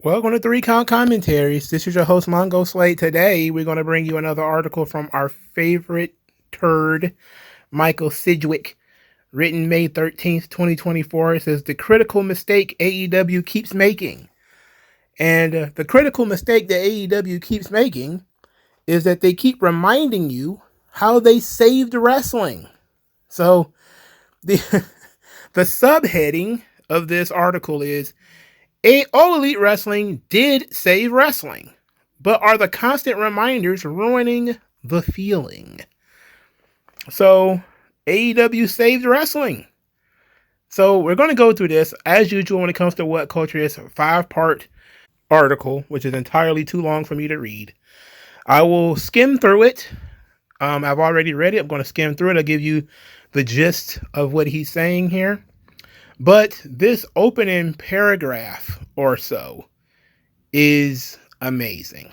Welcome to Three Count Commentaries. This is your host, MongoSlade. Today, we're going to bring you another article from our favorite turd, Michael Sidgwick, written May 13th, 2024. It says, the critical mistake AEW keeps making. And the critical mistake that AEW keeps making is that they keep reminding you how they saved wrestling. So, the subheading of this article is, All Elite Wrestling did save wrestling, but are the constant reminders ruining the feeling? So, AEW saved wrestling. So, we're going to go through this, as usual, when it comes to What Culture Is, a 5-part article, which is entirely too long for me to read. I will skim through it. I've already read it. I'm going to skim through it. I'll give you the gist of what he's saying here. But this opening paragraph or so is amazing.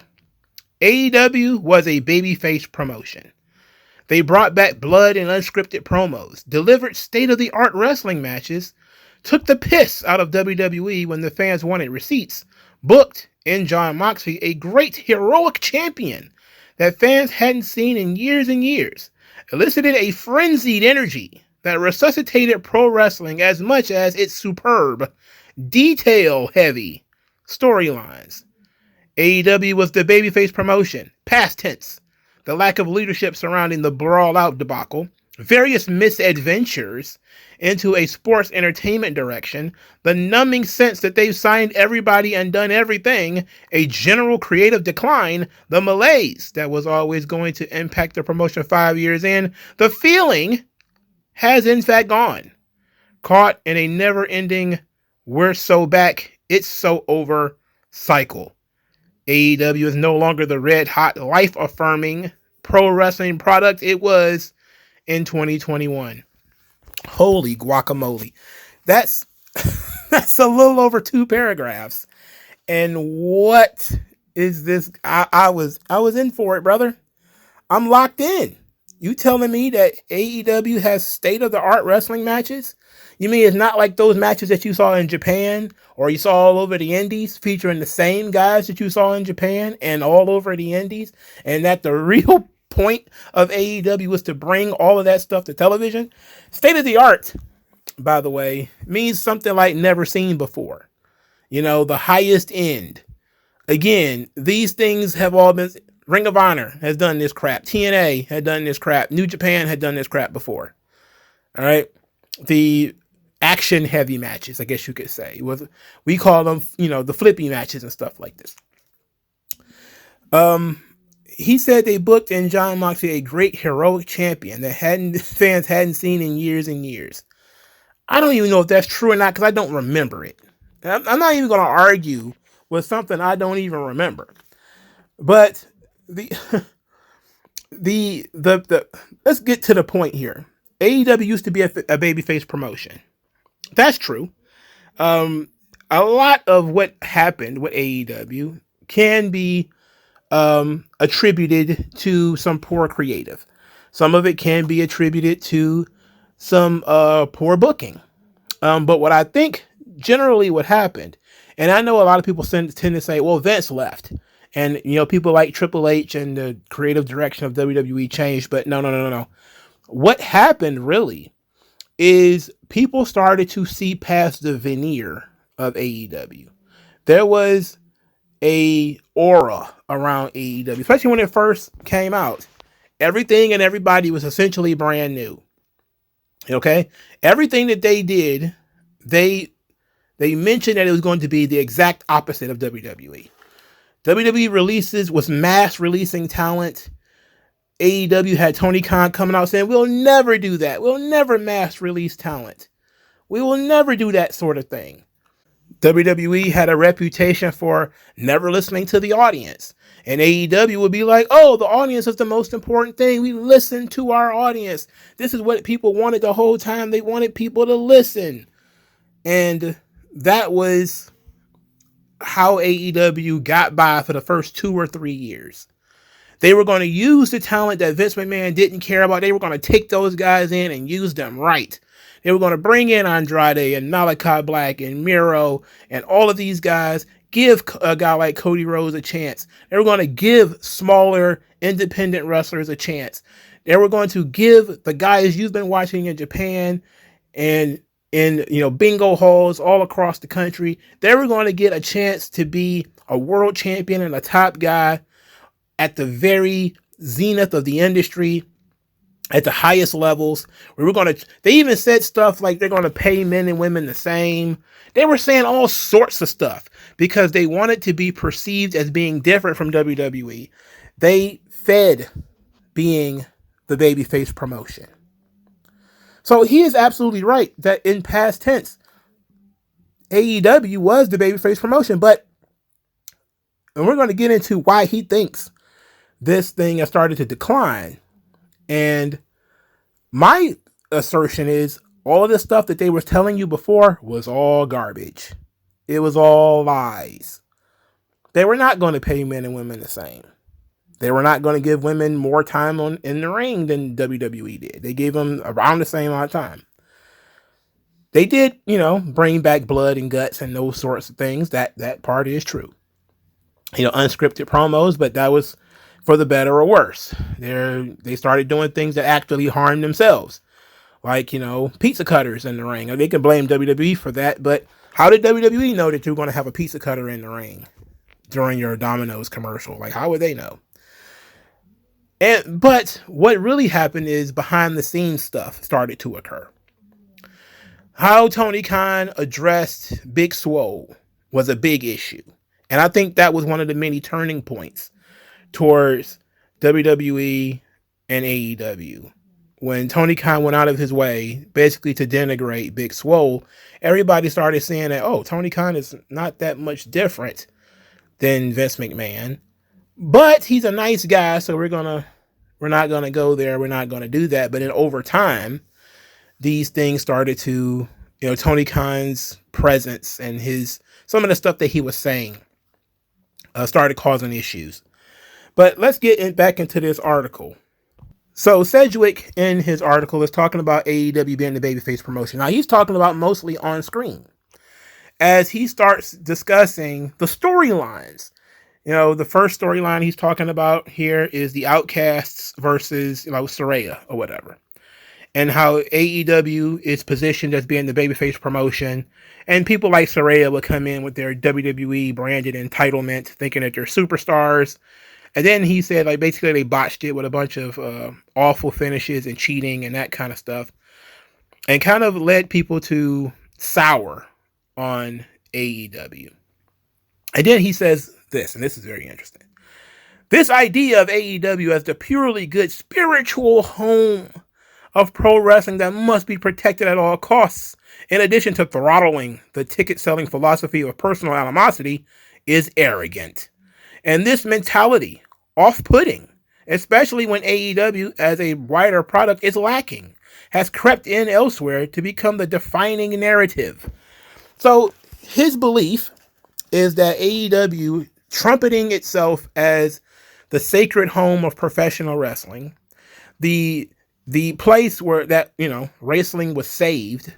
AEW was a babyface promotion. They brought back blood and unscripted promos, delivered state-of-the-art wrestling matches, took the piss out of WWE when the fans wanted receipts, booked in Jon Moxley, a great heroic champion that fans hadn't seen in years and years, elicited a frenzied energy that resuscitated pro wrestling as much as its superb, detail-heavy storylines. AEW was the babyface promotion, past tense, the lack of leadership surrounding the brawl-out debacle, various misadventures into a sports entertainment direction, the numbing sense that they've signed everybody and done everything, a general creative decline, the malaise that was always going to impact the promotion 5 years in, the feeling has in fact gone, caught in a never-ending we're so back, it's so over cycle. AEW is no longer the red-hot, life-affirming pro wrestling product it was in 2021. Holy guacamole. That's a little over 2 paragraphs. And what is this? I was in for it, brother. I'm locked in. You telling me that AEW has state-of-the-art wrestling matches? You mean it's not like those matches that you saw in Japan or you saw all over the indies featuring the same guys that you saw in Japan and all over the indies, and that the real point of AEW was to bring all of that stuff to television? State-of-the-art, by the way, means something like never seen before. You know, the highest end. Again, these things have all been... Ring of Honor has done this crap. TNA had done this crap. New Japan had done this crap before. All right. The action heavy matches, I guess you could say. We call them, the flippy matches and stuff like this. He said they booked in Jon Moxley a great heroic champion that fans hadn't seen in years and years. I don't even know if that's true or not because I don't remember it. I'm not even going to argue with something I don't even remember. But the let's get to the point here. AEW used to be a babyface promotion. That's true. A lot of what happened with AEW can be attributed to some poor creative. Some of it can be attributed to some poor booking. But what I think generally what happened, and I know a lot of people tend to say, well, Vince left. And, people like Triple H and the creative direction of WWE changed. But no. What happened really is people started to see past the veneer of AEW. There was a aura around AEW, especially when it first came out. Everything and everybody was essentially brand new. Okay? Everything that they did, they mentioned that it was going to be the exact opposite of WWE. WWE releases was mass releasing talent. AEW had Tony Khan coming out saying, we'll never do that. We'll never mass release talent. We will never do that sort of thing. WWE had a reputation for never listening to the audience. And AEW would be like, oh, the audience is the most important thing. We listen to our audience. This is what people wanted the whole time. They wanted people to listen. And that was how AEW got by for the first 2 or 3 years. They were going to use the talent that Vince McMahon didn't care about. They were going to take those guys in and use them right. They were going to bring in Andrade and Malachi Black and Miro and all of these guys, give a guy like Cody Rhodes a chance. They were going to give smaller independent wrestlers a chance. They were going to give the guys you've been watching in Japan and in bingo halls all across the country, they were going to get a chance to be a world champion and a top guy at the very zenith of the industry, at the highest levels. They even said stuff like they're going to pay men and women the same. They were saying all sorts of stuff because they wanted to be perceived as being different from WWE. They fed being the babyface promotion. So he is absolutely right that in past tense, AEW was the babyface promotion, and we're going to get into why he thinks this thing has started to decline. And my assertion is all of the stuff that they were telling you before was all garbage. It was all lies. They were not going to pay men and women the same. They were not going to give women more time in the ring than WWE did. They gave them around the same amount of time. They did, bring back blood and guts and those sorts of things. That part is true. Unscripted promos, but that was for the better or worse. They started doing things that actually harmed themselves. Like, pizza cutters in the ring. They could blame WWE for that, but how did WWE know that you were going to have a pizza cutter in the ring during your Domino's commercial? Like, how would they know? But what really happened is behind the scenes stuff started to occur. How Tony Khan addressed Big Swole was a big issue. And I think that was one of the many turning points towards WWE and AEW. When Tony Khan went out of his way basically to denigrate Big Swole, everybody started saying that, oh, Tony Khan is not that much different than Vince McMahon. But he's a nice guy, so we're not gonna go there. We're not gonna do that. But then over time, these things started to, Tony Khan's presence and some of the stuff that he was saying started causing issues. But let's get back into this article. So Sedgwick in his article is talking about AEW being the babyface promotion. Now he's talking about mostly on screen as he starts discussing the storylines. The first storyline he's talking about here is the Outcasts versus Saraya or whatever. And how AEW is positioned as being the babyface promotion. And people like Saraya would come in with their WWE branded entitlement, thinking that they're superstars. And then he said, basically they botched it with a bunch of awful finishes and cheating and that kind of stuff. And kind of led people to sour on AEW. And then he says this, and this is very interesting. This idea of AEW as the purely good spiritual home of pro wrestling that must be protected at all costs, in addition to throttling the ticket-selling philosophy of personal animosity, is arrogant. And this mentality, off-putting, especially when AEW as a wider product is lacking, has crept in elsewhere to become the defining narrative. So his belief is that AEW trumpeting itself as the sacred home of professional wrestling, the place where that, wrestling was saved,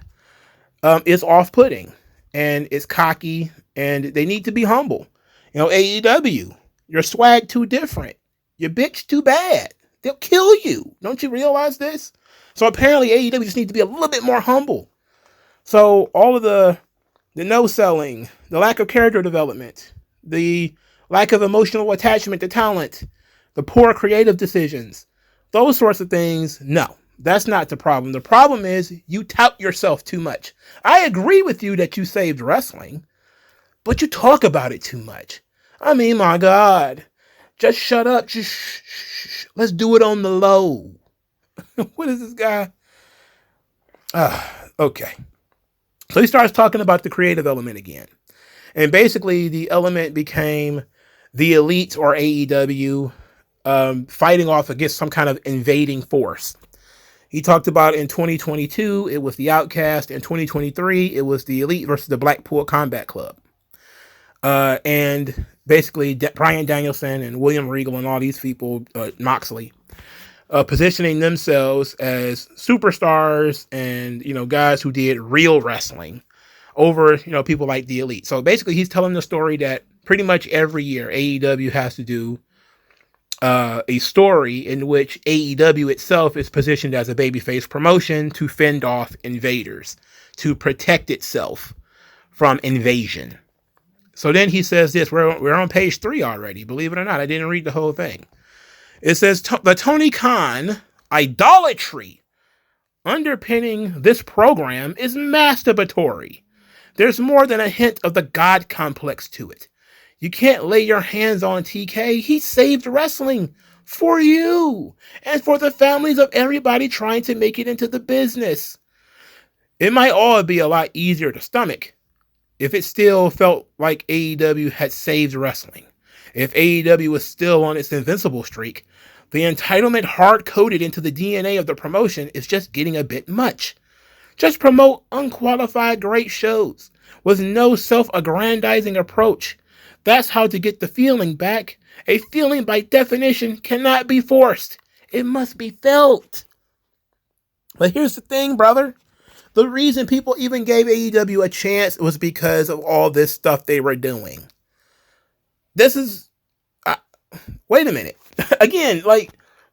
is off-putting and it's cocky and they need to be humble. AEW, your swag too different. Your bitch too bad. They'll kill you. Don't you realize this? So apparently AEW just needs to be a little bit more humble. So all of the no-selling, the lack of character development, the lack of emotional attachment to talent, the poor creative decisions, those sorts of things, no, that's not the problem. The problem is you tout yourself too much. I agree with you that you saved wrestling, but you talk about it too much. I mean, my God, just shut up. Just shh. Let's do it on the low. What is this guy? Okay. So he starts talking about the creative element again. And basically the element became the Elite or AEW fighting off against some kind of invading force. He talked about in 2022, it was the Outcast. In 2023, it was the Elite versus the Blackpool Combat Club. And basically Bryan Danielson and William Regal and all these people, Moxley, positioning themselves as superstars and, guys who did real wrestling over, people like the Elite. So basically he's telling the story that pretty much every year AEW has to do a story in which AEW itself is positioned as a babyface promotion to fend off invaders, to protect itself from invasion. So then he says this, we're on page 3 already, believe it or not. I didn't read the whole thing. It says, the Tony Khan idolatry underpinning this program is masturbatory. There's more than a hint of the God complex to it. You can't lay your hands on TK. He saved wrestling for you and for the families of everybody trying to make it into the business. It might all be a lot easier to stomach if it still felt like AEW had saved wrestling. If AEW was still on its invincible streak, the entitlement hard-coded into the DNA of the promotion is just getting a bit much. Just promote unqualified great shows with no self-aggrandizing approach. That's how to get the feeling back. A feeling by definition cannot be forced. It must be felt. But here's the thing, brother. The reason people even gave AEW a chance was because of all this stuff they were doing. This is... wait a minute. Again,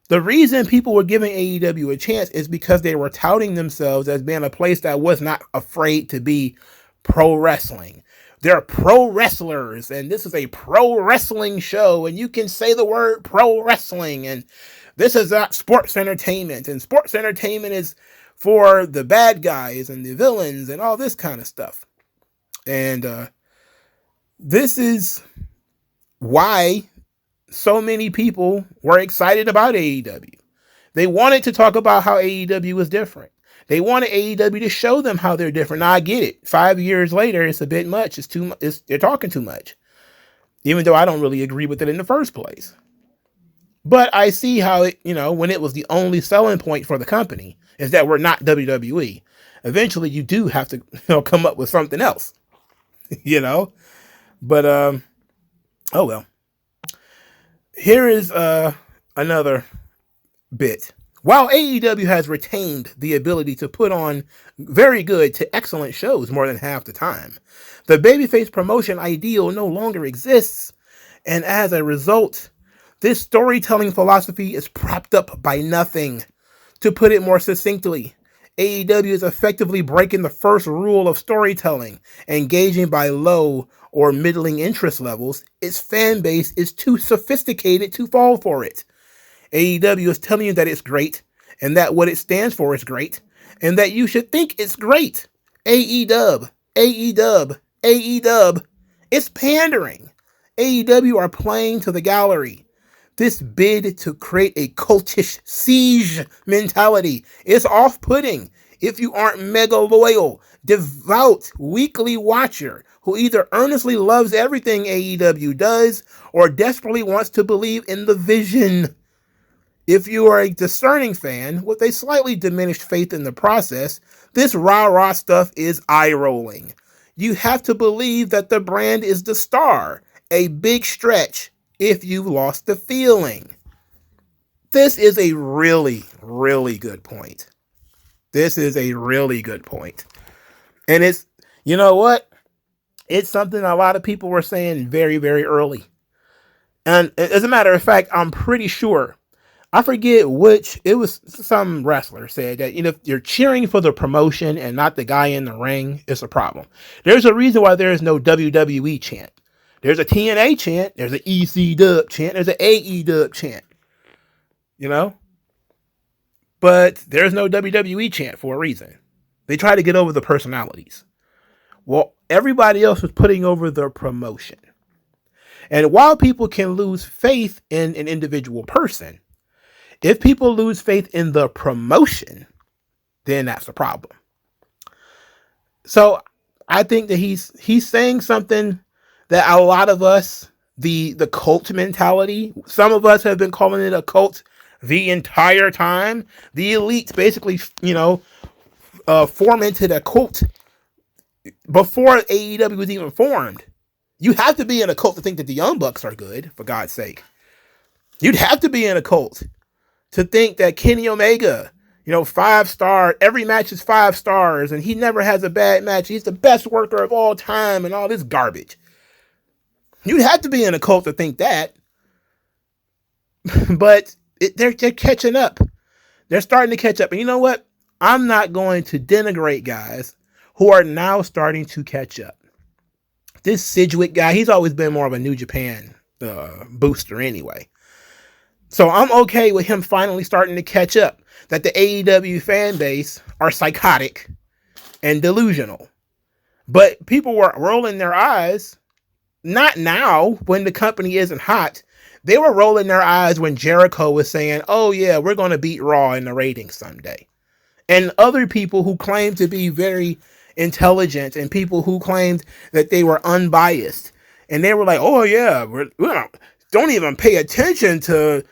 the reason people were giving AEW a chance is because they were touting themselves as being a place that was not afraid to be pro wrestling. They're pro wrestlers, and this is a pro wrestling show, and you can say the word pro wrestling, and this is not sports entertainment, and sports entertainment is for the bad guys and the villains and all this kind of stuff. And this is why so many people were excited about AEW. They wanted to talk about how AEW was different. They wanted AEW to show them how they're different. Now, I get it. 5 years later, it's a bit much. It's too much. They're talking too much. Even though I don't really agree with it in the first place. But I see how it, when it was the only selling point for the company, is that we're not WWE. Eventually, you do have to come up with something else. But, oh well. Here is another bit. While AEW has retained the ability to put on very good to excellent shows more than half the time, the babyface promotion ideal no longer exists, and as a result, this storytelling philosophy is propped up by nothing. To put it more succinctly, AEW is effectively breaking the first rule of storytelling, engaging by low or middling interest levels. Its fan base is too sophisticated to fall for it. AEW is telling you that it's great, and that what it stands for is great, and that you should think it's great. AEW, AEW, AEW. It's pandering. AEW are playing to the gallery. This bid to create a cultish siege mentality is off-putting if you aren't mega loyal, devout weekly watcher who either earnestly loves everything AEW does or desperately wants to believe in the vision. If you are a discerning fan with a slightly diminished faith in the process, this rah-rah stuff is eye-rolling. You have to believe that the brand is the star, a big stretch if you've lost the feeling. This is a really, really good point. This is a really good point. And it's, you know what? It's something a lot of people were saying very, very early. And as a matter of fact, I'm pretty sure, I forget which, it was some wrestler said that, if you're cheering for the promotion and not the guy in the ring, it's a problem. There's a reason why there is no WWE chant. There's a TNA chant, there's an EC dub chant, there's an AE dub chant. But there's no WWE chant for a reason. They try to get over the personalities. Well, everybody else was putting over the promotion. And while people can lose faith in an individual person, if people lose faith in the promotion, then that's a problem. So I think that he's saying something that a lot of us, the cult mentality, some of us have been calling it a cult the entire time. The elites basically, fomented a cult before AEW was even formed. You have to be in a cult to think that the Young Bucks are good, for God's sake. You'd have to be in a cult to think that Kenny Omega 5-star, every match is 5 stars, and he never has a bad match. He's the best worker of all time, and all this garbage. You'd have to be in a cult to think that. But they're catching up. They're starting to catch up. And you know what? I'm not going to denigrate guys who are now starting to catch up. This Sidgwick guy, he's always been more of a New Japan booster anyway. So I'm okay with him finally starting to catch up. That the AEW fan base are psychotic and delusional. But people were rolling their eyes, not now when the company isn't hot. They were rolling their eyes when Jericho was saying, oh yeah, we're going to beat Raw in the ratings someday. And other people who claimed to be very intelligent and people who claimed that they were unbiased. And they were like, oh yeah, we don't even pay attention to,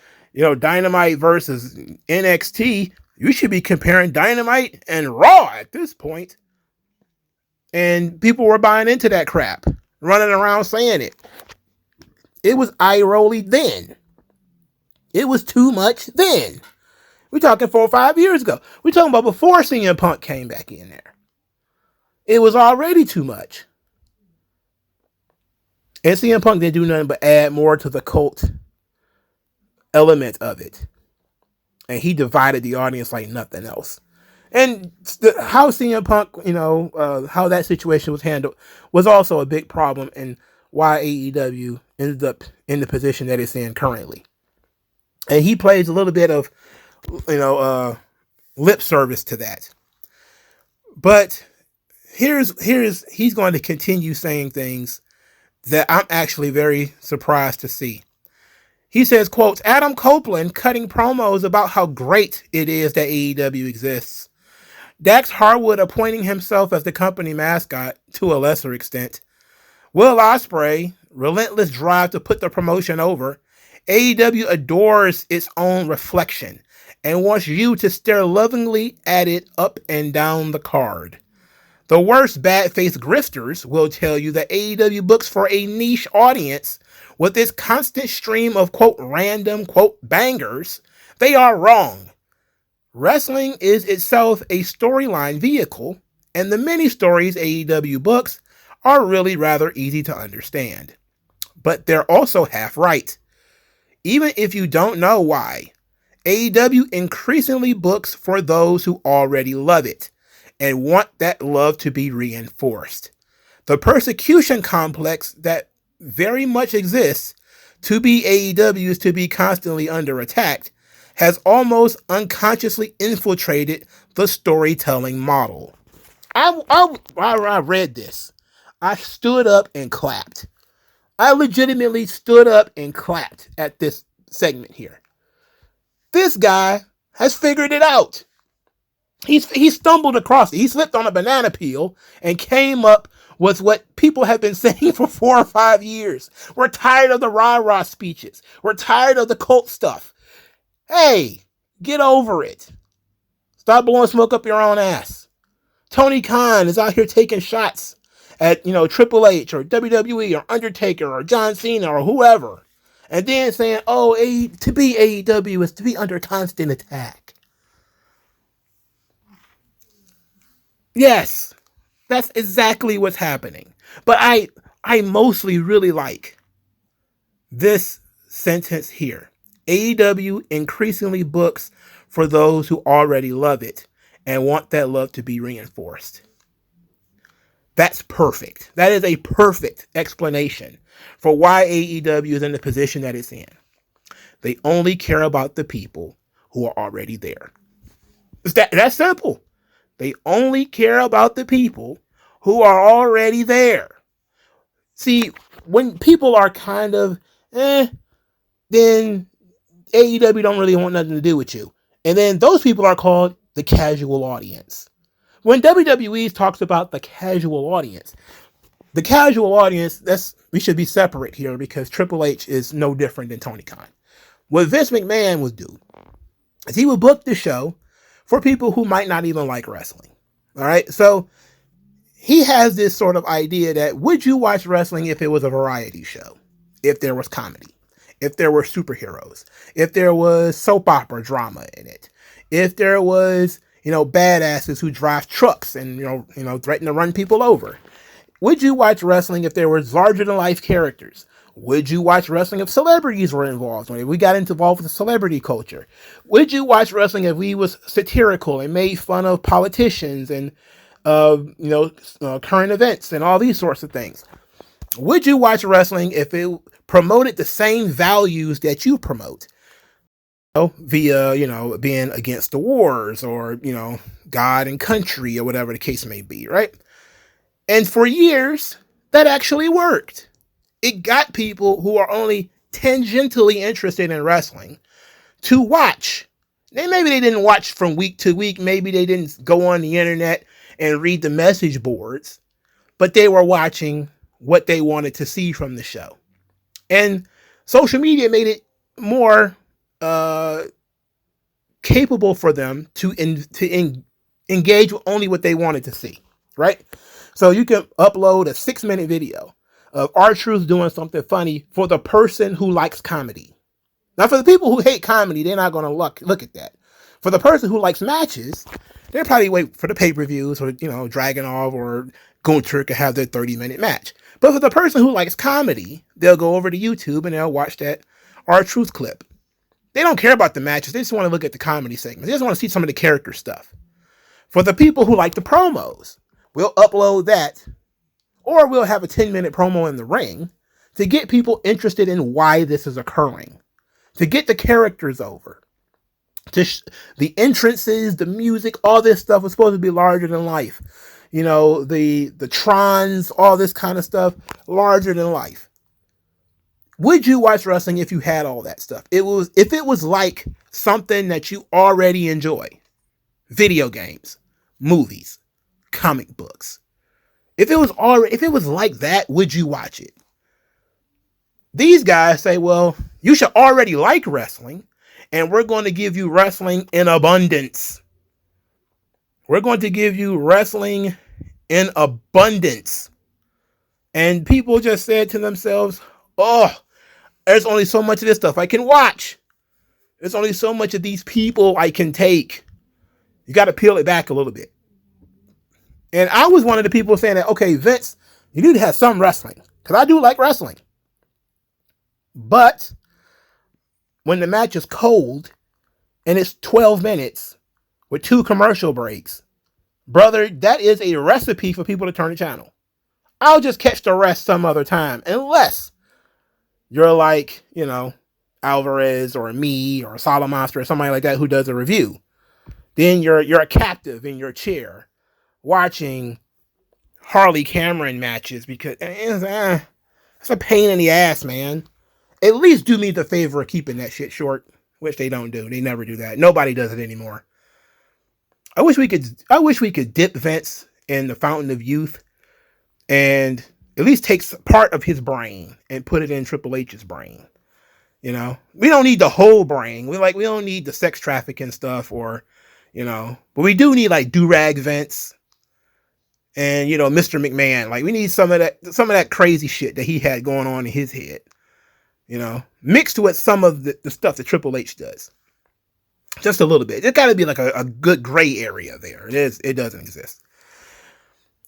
Dynamite versus NXT. You should be comparing Dynamite and Raw at this point. And people were buying into that crap, running around saying it. It was eye-rolly then. It was too much then. We're talking 4 or 5 years ago. We're talking about before CM Punk came back in there. It was already too much. And CM Punk didn't do nothing but add more to the cult element of it. And he divided the audience like nothing else. And how CM Punk, how that situation was handled was also a big problem in why AEW ended up in the position that it's in currently. And he plays a little bit of, lip service to that. But he's going to continue saying things that I'm actually very surprised to see. He says, quotes, Adam Copeland cutting promos about how great it is that AEW exists. Dax Harwood appointing himself as the company mascot to a lesser extent. Will Ospreay, relentless drive to put the promotion over. AEW adores its own reflection and wants you to stare lovingly at it up and down the card. The worst bad-faced grifters will tell you that AEW books for a niche audience with its constant stream of, quote, random, quote, bangers. They are wrong. Wrestling is itself a storyline vehicle, and the many stories AEW books are really rather easy to understand. But they're also half right. Even if you don't know why, AEW increasingly books for those who already love it and want that love to be reinforced. The persecution complex that very much exists to be AEW's to be constantly under attack has almost unconsciously infiltrated the storytelling model. I read this. I stood up and clapped. I legitimately stood up and clapped at this segment here. This guy has figured it out. He stumbled across it. He slipped on a banana peel and came up with what people have been saying for 4 or 5 years. We're tired of the rah-rah speeches. We're tired of the cult stuff. Hey, get over it. Stop blowing smoke up your own ass. Tony Khan is out here taking shots at, Triple H or WWE or Undertaker or John Cena or whoever. And then saying, to be AEW is to be under constant attack. Yes, that's exactly what's happening. But I mostly really like this sentence here. AEW increasingly books for those who already love it and want that love to be reinforced. That's perfect. That is a perfect explanation for why AEW is in the position that it's in. They only care about the people who are already there. It's that's simple. They only care about the people who are already there. See, when people are kind of, then AEW don't really want nothing to do with you. And then those people are called the casual audience. When WWE talks about the casual audience, we should be separate here because Triple H is no different than Tony Khan. What Vince McMahon would do is he would book the show for people who might not even like wrestling. All right. So he has this sort of idea that would you watch wrestling if it was a variety show? If there was comedy, if there were superheroes, if there was soap opera drama in it, If there was, badasses who drive trucks and, threaten to run people over. Would you watch wrestling if there was larger than life characters? Would you watch wrestling if celebrities were involved? When we got involved with the celebrity culture? Would you watch wrestling if we was satirical and made fun of politicians and, current events and all these sorts of things? Would you watch wrestling if it promoted the same values that you promote? Via, being against the wars or, God and country or whatever the case may be, right? And for years, that actually worked. It got people who are only tangentially interested in wrestling to watch. Maybe they didn't watch from week to week. Maybe they didn't go on the internet and read the message boards, but they were watching what they wanted to see from the show. And social media made it more capable for them to engage with only what they wanted to see, right? So you can upload a 6-minute video of R-Truth doing something funny for the person who likes comedy. Now, for the people who hate comedy, they're not going to look at that. For the person who likes matches, they'll probably wait for the pay-per-views or, Dragunov or Gunter to have their 30-minute match. But for the person who likes comedy, they'll go over to YouTube and they'll watch that R-Truth clip. They don't care about the matches. They just want to look at the comedy segments. They just want to see some of the character stuff. For the people who like the promos, we'll upload that, or we'll have a 10-minute promo in the ring to get people interested in why this is occurring, to get the characters over. The entrances, the music, all this stuff was supposed to be larger than life. The Trons, all this kind of stuff, larger than life. Would you watch wrestling if you had all that stuff? If it was like something that you already enjoy. Video games, movies, comic books. If it was like that, would you watch it? These guys say, well, you should already like wrestling, and we're going to give you wrestling in abundance. We're going to give you wrestling in abundance. And people just said to themselves, oh, there's only so much of this stuff I can watch. There's only so much of these people I can take. You got to peel it back a little bit. And I was one of the people saying that, okay, Vince, you need to have some wrestling. Because I do like wrestling. But when the match is cold and it's 12 minutes with 2 commercial breaks, brother, that is a recipe for people to turn the channel. I'll just catch the rest some other time. Unless you're like, Alvarez or me or Solomonster or somebody like that who does a review. Then you're a captive in your chair watching Harley Cameron matches because it's a pain in the ass, man. At least do me the favor of keeping that shit short, which they don't do. They never do that. Nobody does it anymore. I wish we could dip Vince in the fountain of youth and at least take part of his brain and put it in Triple H's brain. We don't need the whole brain. We don't need the sex trafficking stuff or, but we do need like do-rag Vince and, Mr. McMahon. Like we need some of that crazy shit that he had going on in his head, mixed with some of the stuff that Triple H does. Just a little bit. There's got to be like a good gray area there. It doesn't exist.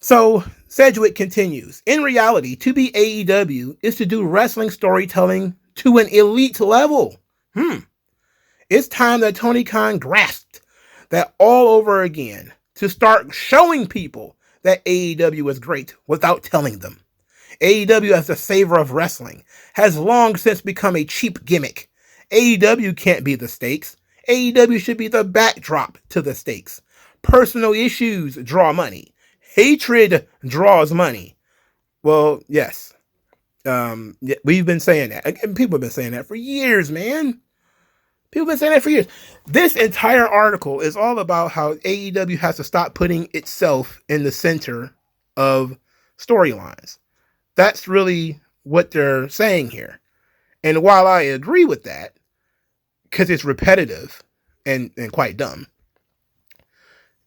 So Sedgwick continues. In reality, to be AEW is to do wrestling storytelling to an elite level. It's time that Tony Khan grasped that all over again to start showing people that AEW is great without telling them. AEW as the savior of wrestling has long since become a cheap gimmick. AEW can't be the stakes. AEW should be the backdrop to the stakes. Personal issues draw money. Hatred draws money. Well, yes. We've been saying that. And people have been saying that for years, man. People have been saying that for years. This entire article is all about how AEW has to stop putting itself in the center of storylines. That's really what they're saying here. And while I agree with that, because it's repetitive and quite dumb,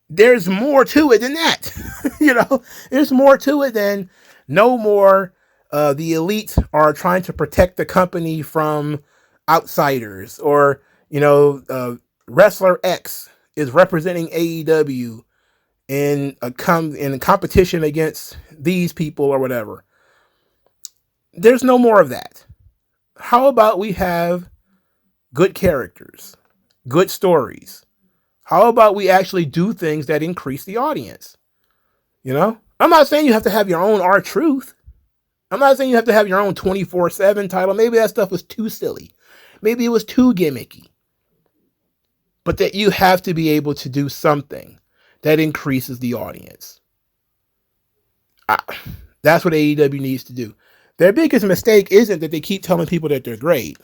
there's more to it than that. There's more to it than no more. The elite are trying to protect the company from outsiders or, wrestler X is representing AEW in a competition against these people or whatever. There's no more of that. How about we have good characters, good stories? How about we actually do things that increase the audience? You know, I'm not saying you have to have your own R-Truth. I'm not saying you have to have your own 24/7 title. Maybe that stuff was too silly. Maybe it was too gimmicky. But that you have to be able to do something that increases the audience. That's what AEW needs to do. Their biggest mistake isn't that they keep telling people that they're great,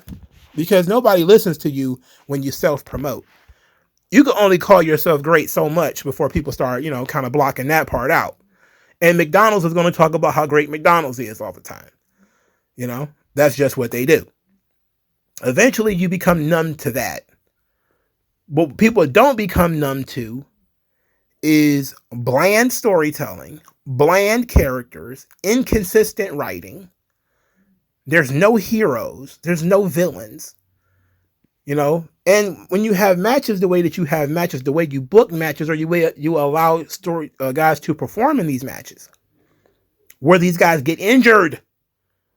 because nobody listens to you when you self-promote. You can only call yourself great so much before people start, kind of blocking that part out. And McDonald's is going to talk about how great McDonald's is all the time. That's just what they do. Eventually, you become numb to that. What people don't become numb to is bland storytelling, bland characters, inconsistent writing. There's no heroes. There's no villains. And when you have matches the way that you have matches, the way you book matches, or you allow guys to perform in these matches, where these guys get injured.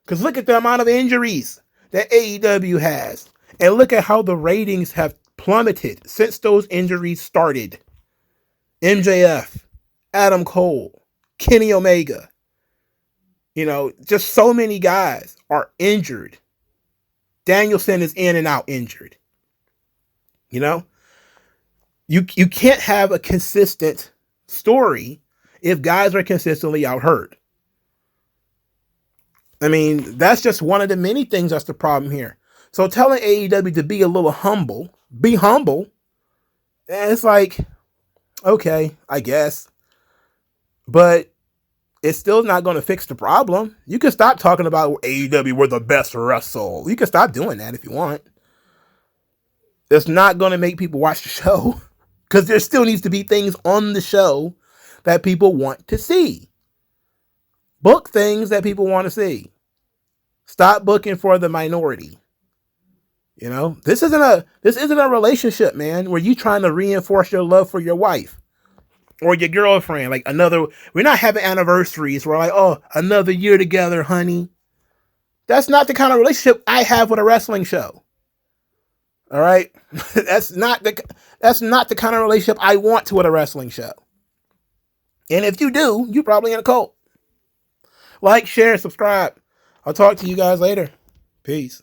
Because look at the amount of injuries that AEW has. And look at how the ratings have plummeted since those injuries started. MJF, Adam Cole, Kenny Omega. Just so many guys are injured. Danielson is in and out injured. You can't have a consistent story if guys are consistently out hurt. I mean, that's just one of the many things that's the problem here. So telling AEW to be a little humble, be humble, and it's like, okay, I guess. But it's still not going to fix the problem. You can stop talking about AEW, we're the best wrestle. You can stop doing that if you want. It's not going to make people watch the show, because there still needs to be things on the show that people want to see. Book things that people want to see. Stop booking for the minority. This isn't a relationship, man, where you trying to reinforce your love for your wife or your girlfriend. We're not having anniversaries. We're like, oh, another year together, honey. That's not the kind of relationship I have with a wrestling show. All right. That's not the kind of relationship I want with a wrestling show. And if you do, you're probably in a cult. Like, share, subscribe. I'll talk to you guys later. Peace.